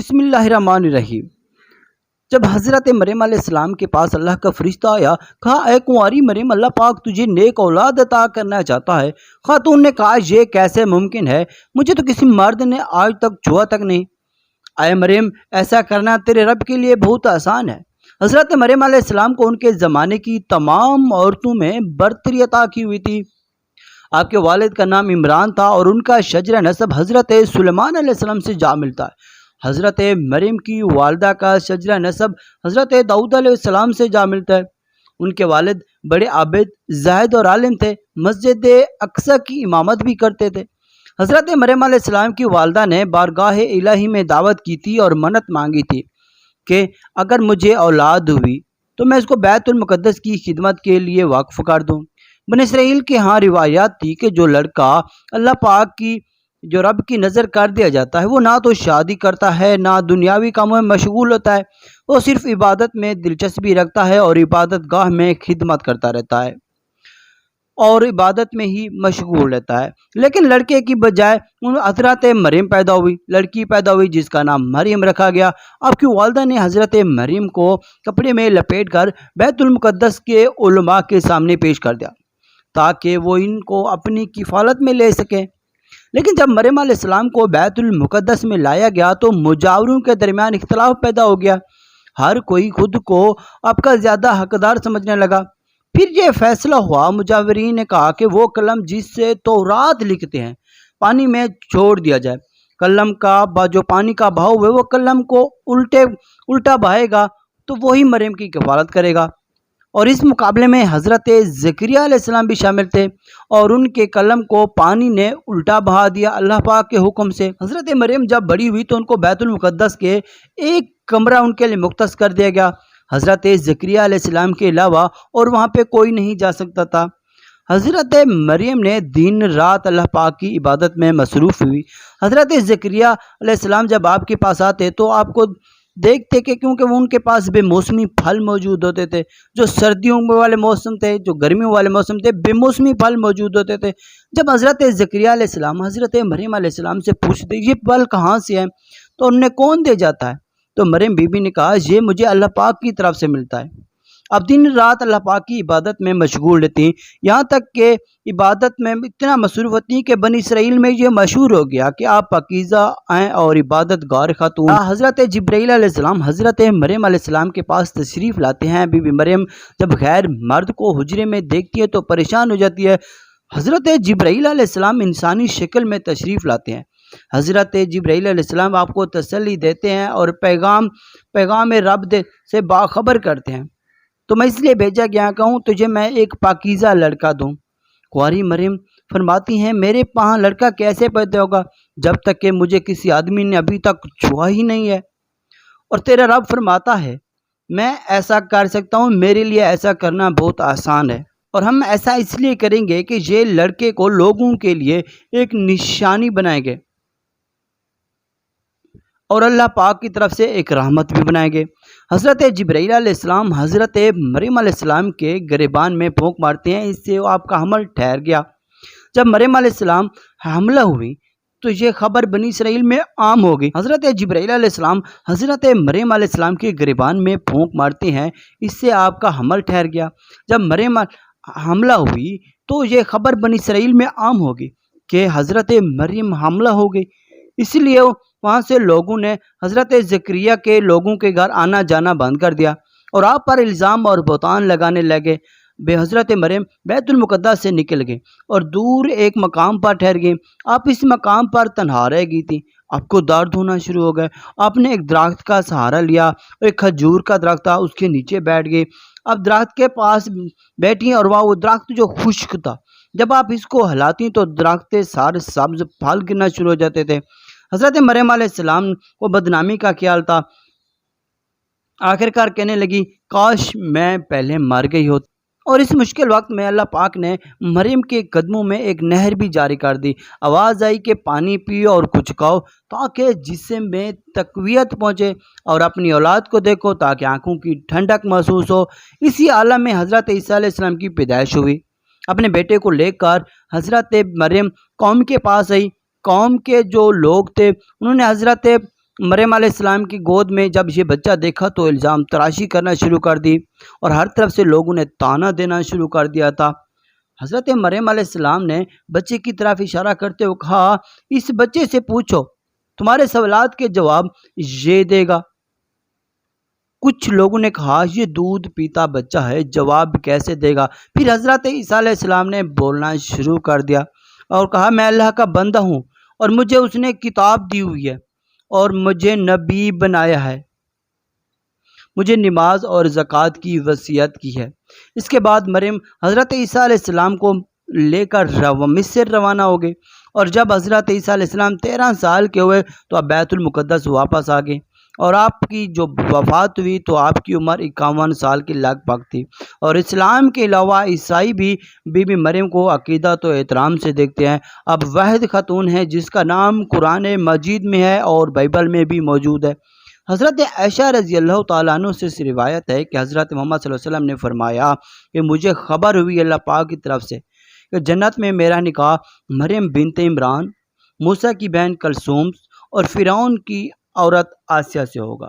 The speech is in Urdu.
بسم اللہ الرحمن الرحیم۔ جب حضرت مریم علیہ السلام کے پاس اللہ کا فرشتہ آیا، کہا اے کنواری مریم، اللہ پاک تجھے نیک اولاد عطا کرنا چاہتا ہے۔ خاتون نے کہا یہ کیسے ممکن ہے، مجھے تو کسی مرد نے آج تک چھوا تک نہیں۔ اے مریم، ایسا کرنا تیرے رب کے لیے بہت آسان ہے۔ حضرت مریم علیہ السلام کو ان کے زمانے کی تمام عورتوں میں برتری عطا کی ہوئی تھی۔ آپ کے والد کا نام عمران تھا اور ان کا شجرہ نسب حضرت سلیمان علیہ السلام سے جا ملتا ہے۔ حضرت مریم کی والدہ کا شجرہ نسب حضرت داؤد علیہ السلام سے جا ملتا ہے۔ ان کے والد بڑے عابد، زاہد اور عالم تھے، مسجد اقصی کی امامت بھی کرتے تھے۔ حضرت مریم علیہ السلام کی والدہ نے بارگاہ الہی میں دعوت کی تھی اور منت مانگی تھی کہ اگر مجھے اولاد ہوئی تو میں اس کو بیت المقدس کی خدمت کے لیے وقف کر دوں۔ بنی اسرائیل کے ہاں روایات تھی کہ جو لڑکا اللہ پاک کی جو رب کی نظر کر دیا جاتا ہے، وہ نہ تو شادی کرتا ہے، نہ دنیاوی کاموں میں مشغول ہوتا ہے، وہ صرف عبادت میں دلچسپی رکھتا ہے اور عبادت گاہ میں خدمت کرتا رہتا ہے اور عبادت میں ہی مشغول رہتا ہے۔ لیکن لڑکے کی بجائے حضرت مریم پیدا ہوئی، لڑکی پیدا ہوئی جس کا نام مریم رکھا گیا۔ آپ کی والدہ نے حضرت مریم کو کپڑے میں لپیٹ کر بیت المقدس کے علماء کے سامنے پیش کر دیا تاکہ وہ ان کو اپنی کفالت میں لے سکیں۔ لیکن جب مریم علیہ السلام کو بیت المقدس میں لایا گیا تو مجاوروں کے درمیان اختلاف پیدا ہو گیا۔ ہر کوئی خود کو آپ کا زیادہ حقدار سمجھنے لگا۔ پھر یہ فیصلہ ہوا، مجاورین نے کہا کہ وہ قلم جس سے تورات لکھتے ہیں پانی میں چھوڑ دیا جائے۔ قلم کا جو پانی کا بہاؤ ہے وہ قلم کو الٹا بہائے گا تو وہی مریم کی کفالت کرے گا۔ اور اس مقابلے میں حضرت زکریا علیہ السلام بھی شامل تھے اور ان کے قلم کو پانی نے الٹا بہا دیا اللہ پاک کے حکم سے۔ حضرت مریم جب بڑی ہوئی تو ان کو بیت المقدس کے ایک کمرہ ان کے لیے مختص کر دیا گیا۔ حضرت زکریا علیہ السلام کے علاوہ اور وہاں پہ کوئی نہیں جا سکتا تھا۔ حضرت مریم نے دن رات اللہ پاک کی عبادت میں مصروف ہوئی۔ حضرت زکریا علیہ السلام جب آپ کے پاس آتے تو آپ کو دیکھتے کہ کیونکہ وہ ان کے پاس بے موسمی پھل موجود ہوتے تھے، جو سردیوں والے موسم تھے، جو گرمیوں والے موسم تھے، بے موسمی پھل موجود ہوتے تھے۔ جب حضرت زکریا علیہ السلام حضرت مریم علیہ السلام سے پوچھتے یہ پھل کہاں سے ہیں تو انہیں کون دے جاتا ہے، تو مریم بی بی نے کہا یہ مجھے اللہ پاک کی طرف سے ملتا ہے۔ اب دن رات اللہ پاک کی عبادت میں مشغول رہتی، یہاں تک کہ عبادت میں اتنا مصروف ہوتی کہ بنی اسرائیل میں یہ مشہور ہو گیا کہ آپ پاکیزہ ہیں اور عبادت گار خاتون۔ حضرت جبرائیل علیہ السلام حضرت مریم علیہ السلام کے پاس تشریف لاتے ہیں۔ بی بی مریم جب غیر مرد کو حجرے میں دیکھتی ہے تو پریشان ہو جاتی ہے۔ حضرت جبرائیل علیہ السلام انسانی شکل میں تشریف لاتے ہیں۔ حضرت جبرائیل علیہ السلام آپ کو تسلی دیتے ہیں اور پیغام رب سے باخبر کرتے ہیں، تو میں اس لیے بھیجا گیا کہوں تجھے میں ایک پاکیزہ لڑکا دوں۔ کنواری مریم فرماتی ہیں میرے پاس لڑکا کیسے پیدا ہوگا جب تک کہ مجھے کسی آدمی نے ابھی تک چھوا ہی نہیں ہے، اور تیرا رب فرماتا ہے میں ایسا کر سکتا ہوں، میرے لیے ایسا کرنا بہت آسان ہے، اور ہم ایسا اس لیے کریں گے کہ یہ لڑکے کو لوگوں کے لیے ایک نشانی بنائیں گے اور اللہ پاک کی طرف سے ایک رحمت بھی بنائیں گے۔ حضرت جبرائیل علیہ السلام حضرت مریم علیہ السلام کے گریبان میں پھونک مارتے ہیں، اس سے آپ کا حمل ٹھہر گیا۔ جب مریم علیہ السلام حاملہ ہوئی تو یہ خبر بنی اسرائیل میں عام ہو گئی۔ حضرت جبرائیل علیہ السلام حضرت مریم علیہ السلام کے گریبان میں پھونک مارتے ہیں، اس سے آپ کا حمل ٹھہر گیا۔ جب مریم حاملہ ہوئی تو یہ خبر بنی اسرائیل میں عام ہو گئی کہ حضرت مریم حاملہ ہو گئی، اس لیے وہاں سے لوگوں نے حضرت زکریا کے لوگوں کے گھر آنا جانا بند کر دیا اور آپ پر الزام اور بہتان لگانے لگے۔ بے حضرت مریم بیت المقدس سے نکل گئے اور دور ایک مقام پر ٹھہر گئے۔ آپ اس مقام پر تنہا رہ گئی تھی، آپ کو درد ہونا شروع ہو گئے۔ آپ نے ایک درخت کا سہارا لیا، ایک کھجور کا درخت تھا، اس کے نیچے بیٹھ گئے۔ اب درخت کے پاس بیٹھی اور وہ درخت جو خشک تھا، جب آپ اس کو ہلاتی تو درخت سارے سبز پھل گرنا شروع ہو جاتے تھے۔ حضرت مریم علیہ السلام کو بدنامی کا خیال تھا، آخرکار کہنے لگی کاش میں پہلے مر گئی ہوتی۔ اور اس مشکل وقت میں اللہ پاک نے مریم کے قدموں میں ایک نہر بھی جاری کر دی۔ آواز آئی کہ پانی پیو اور کچھ کھاؤ تاکہ جسم میں تقویت پہنچے، اور اپنی اولاد کو دیکھو تاکہ آنکھوں کی ٹھنڈک محسوس ہو۔ اسی عالم میں حضرت عیسیٰ علیہ السلام کی پیدائش ہوئی۔ اپنے بیٹے کو لے کر حضرت مریم قوم کے پاس آئی۔ قوم کے جو لوگ تھے انہوں نے حضرت مریم علیہ السلام کی گود میں جب یہ بچہ دیکھا تو الزام تراشی کرنا شروع کر دی اور ہر طرف سے لوگوں نے تانا دینا شروع کر دیا تھا۔ حضرت مریم علیہ السلام نے بچے کی طرف اشارہ کرتے ہوئے کہا، اس بچے سے پوچھو، تمہارے سوالات کے جواب یہ دے گا۔ کچھ لوگوں نے کہا، یہ دودھ پیتا بچہ ہے، جواب کیسے دے گا؟ پھر حضرت عیسیٰ علیہ السلام نے بولنا شروع کر دیا اور کہا، میں اللہ کا بندہ ہوں اور مجھے اس نے کتاب دی ہوئی ہے اور مجھے نبی بنایا ہے، مجھے نماز اور زکوٰۃ کی وصیت کی ہے۔ اس کے بعد مریم حضرت عیسیٰ علیہ السلام کو لے کر مصر روانہ ہو گئے، اور جب حضرت عیسیٰ علیہ السلام 13 سال کے ہوئے تو آپ بیت المقدس واپس آ گئے، اور آپ کی جو وفات ہوئی تو آپ کی عمر 51 سال کے لگ بھگ تھی۔ اور اسلام کے علاوہ عیسائی بھی بی بی مریم کو عقیدت و احترام سے دیکھتے ہیں۔ اب واحد خاتون ہے جس کا نام قرآن مجید میں ہے اور بائبل میں بھی موجود ہے۔ حضرت عائشہ رضی اللہ تعالیٰ عنہ سے روایت ہے کہ حضرت محمد صلی اللہ علیہ وسلم نے فرمایا کہ مجھے خبر ہوئی اللہ پاک کی طرف سے کہ جنت میں میرا نکاح مریم بنت عمران، موسیٰ کی بہن کلثوم اور فرعون کی عورت آسیہ سے ہوگا۔